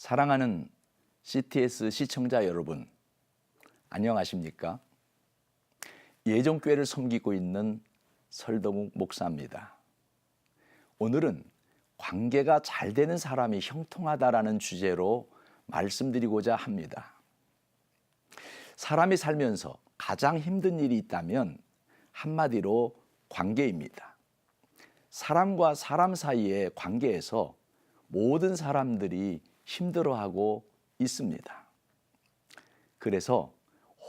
사랑하는 CTS 시청자 여러분, 안녕하십니까? 예정교회를 섬기고 있는 설동욱 목사입니다. 오늘은 관계가 잘 되는 사람이 형통하다라는 주제로 말씀드리고자 합니다. 사람이 살면서 가장 힘든 일이 있다면 한마디로 관계입니다. 사람과 사람 사이의 관계에서 모든 사람들이 힘들어하고 있습니다. 그래서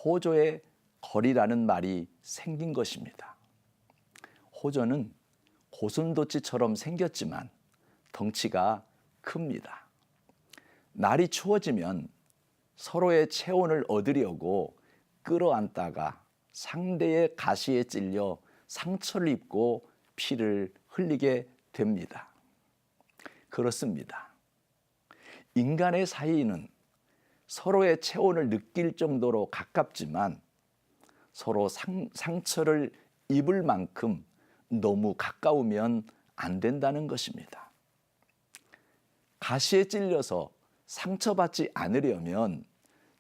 호조의 거리라는 말이 생긴 것입니다. 호조는 고슴도치처럼 생겼지만 덩치가 큽니다. 날이 추워지면 서로의 체온을 얻으려고 끌어안다가 상대의 가시에 찔려 상처를 입고 피를 흘리게 됩니다. 그렇습니다. 인간의 사이는 서로의 체온을 느낄 정도로 가깝지만 서로 상처를 입을 만큼 너무 가까우면 안 된다는 것입니다. 가시에 찔려서 상처받지 않으려면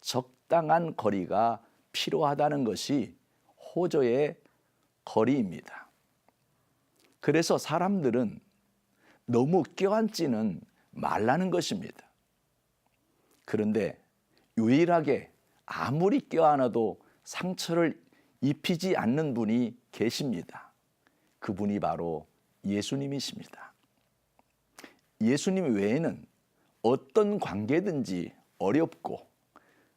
적당한 거리가 필요하다는 것이 호조의 거리입니다. 그래서 사람들은 너무 껴안지는 말라는 것입니다. 그런데 유일하게 아무리 껴안아도 상처를 입히지 않는 분이 계십니다. 그분이 바로 예수님이십니다. 예수님 외에는 어떤 관계든지 어렵고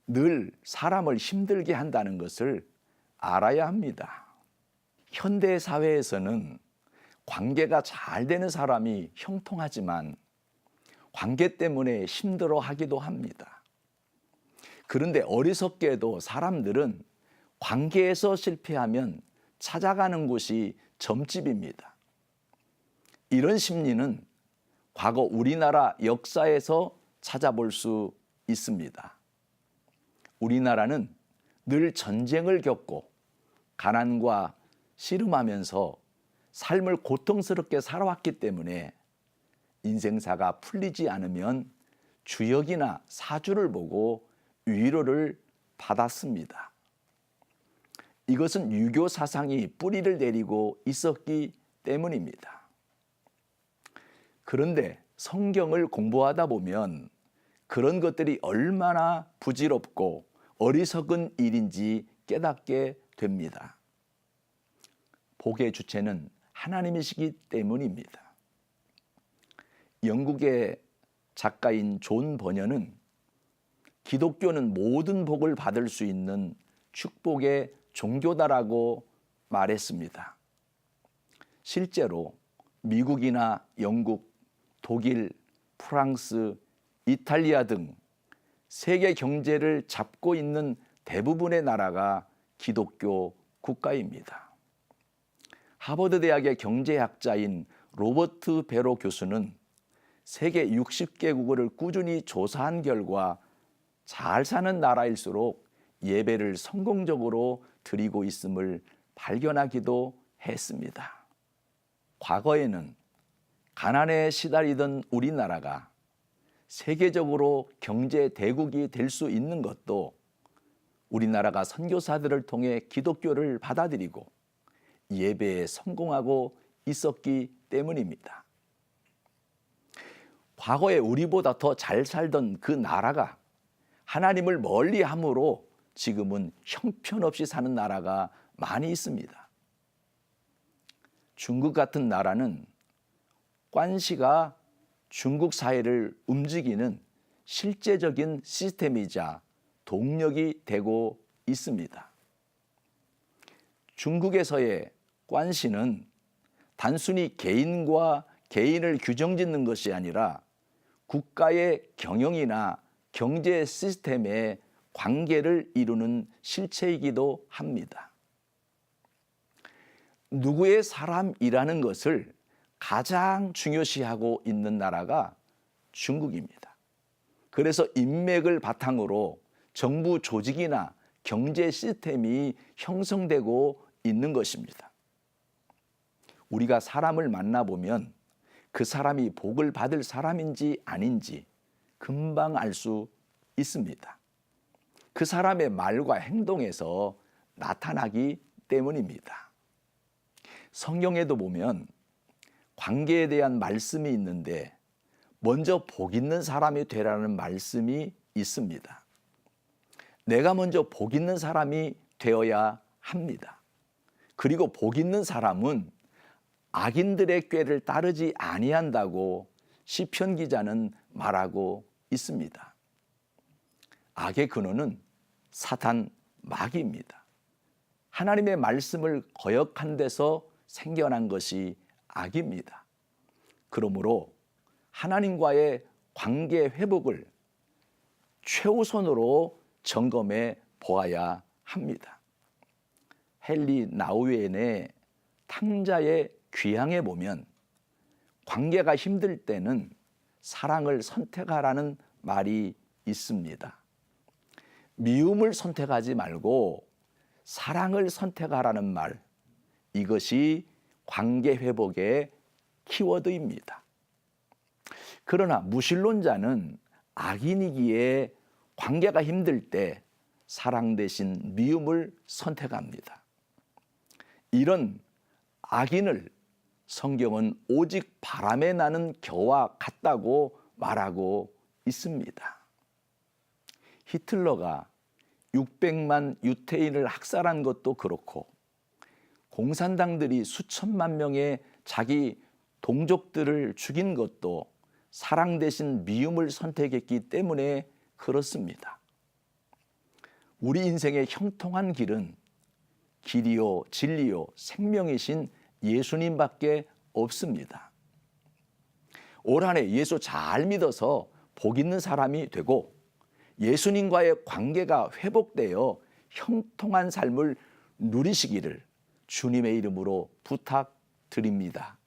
늘 사람을 힘들게 한다는 것을 알아야 합니다. 현대 사회에서는 관계가 잘 되는 사람이 형통하지만 관계 때문에 힘들어하기도 합니다. 그런데 어리석게도 사람들은 관계에서 실패하면 찾아가는 곳이 점집입니다. 이런 심리는 과거 우리나라 역사에서 찾아볼 수 있습니다. 우리나라는 늘 전쟁을 겪고 가난과 씨름하면서 삶을 고통스럽게 살아왔기 때문에 인생사가 풀리지 않으면 주역이나 사주를 보고 위로를 받았습니다. 이것은 유교 사상이 뿌리를 내리고 있었기 때문입니다. 그런데 성경을 공부하다 보면 그런 것들이 얼마나 부질없고 어리석은 일인지 깨닫게 됩니다. 복의 주체는 하나님이시기 때문입니다. 영국의 작가인 존 버녀는 기독교는 모든 복을 받을 수 있는 축복의 종교다라고 말했습니다. 실제로 미국이나 영국, 독일, 프랑스, 이탈리아 등 세계 경제를 잡고 있는 대부분의 나라가 기독교 국가입니다. 하버드 대학의 경제학자인 로버트 베로 교수는 세계 60개국을 꾸준히 조사한 결과 잘 사는 나라일수록 예배를 성공적으로 드리고 있음을 발견하기도 했습니다. 과거에는 가난에 시달리던 우리나라가 세계적으로 경제 대국이 될 수 있는 것도 우리나라가 선교사들을 통해 기독교를 받아들이고 예배에 성공하고 있었기 때문입니다. 과거에 우리보다 더 잘 살던 그 나라가 하나님을 멀리함으로 지금은 형편없이 사는 나라가 많이 있습니다. 중국 같은 나라는 관시가 중국 사회를 움직이는 실제적인 시스템이자 동력이 되고 있습니다. 중국에서의 관시는 단순히 개인과 개인을 규정짓는 것이 아니라 국가의 경영이나 경제 시스템의 관계를 이루는 실체이기도 합니다. 누구의 사람이라는 것을 가장 중요시하고 있는 나라가 중국입니다. 그래서 인맥을 바탕으로 정부 조직이나 경제 시스템이 형성되고 있는 것입니다. 우리가 사람을 만나보면 그 사람이 복을 받을 사람인지 아닌지 금방 알 수 있습니다. 그 사람의 말과 행동에서 나타나기 때문입니다. 성경에도 보면 관계에 대한 말씀이 있는데 먼저 복 있는 사람이 되라는 말씀이 있습니다. 내가 먼저 복 있는 사람이 되어야 합니다. 그리고 복 있는 사람은 악인들의 꾀를 따르지 아니한다고 시편 기자는 말하고 있습니다. 악의 근원은 사탄 마귀입니다. 하나님의 말씀을 거역한 데서 생겨난 것이 악입니다. 그러므로 하나님과의 관계 회복을 최우선으로 점검해 보아야 합니다. 헨리 나우엔의 탕자의 귀향에 보면 관계가 힘들 때는 사랑을 선택하라는 말이 있습니다. 미움을 선택하지 말고 사랑을 선택하라는 말, 이것이 관계 회복의 키워드입니다. 그러나 무신론자는 악인이기에 관계가 힘들 때 사랑 대신 미움을 선택합니다. 이런 악인을 성경은 오직 바람에 나는 겨와 같다고 말하고 있습니다. 히틀러가 600만 유태인을 학살한 것도 그렇고 공산당들이 수천만 명의 자기 동족들을 죽인 것도 사랑 대신 미움을 선택했기 때문에 그렇습니다. 우리 인생의 형통한 길은 길이요 진리요 생명이신 예수님밖에 없습니다. 올 한 해 예수 잘 믿어서 복 있는 사람이 되고 예수님과의 관계가 회복되어 형통한 삶을 누리시기를 주님의 이름으로 부탁드립니다.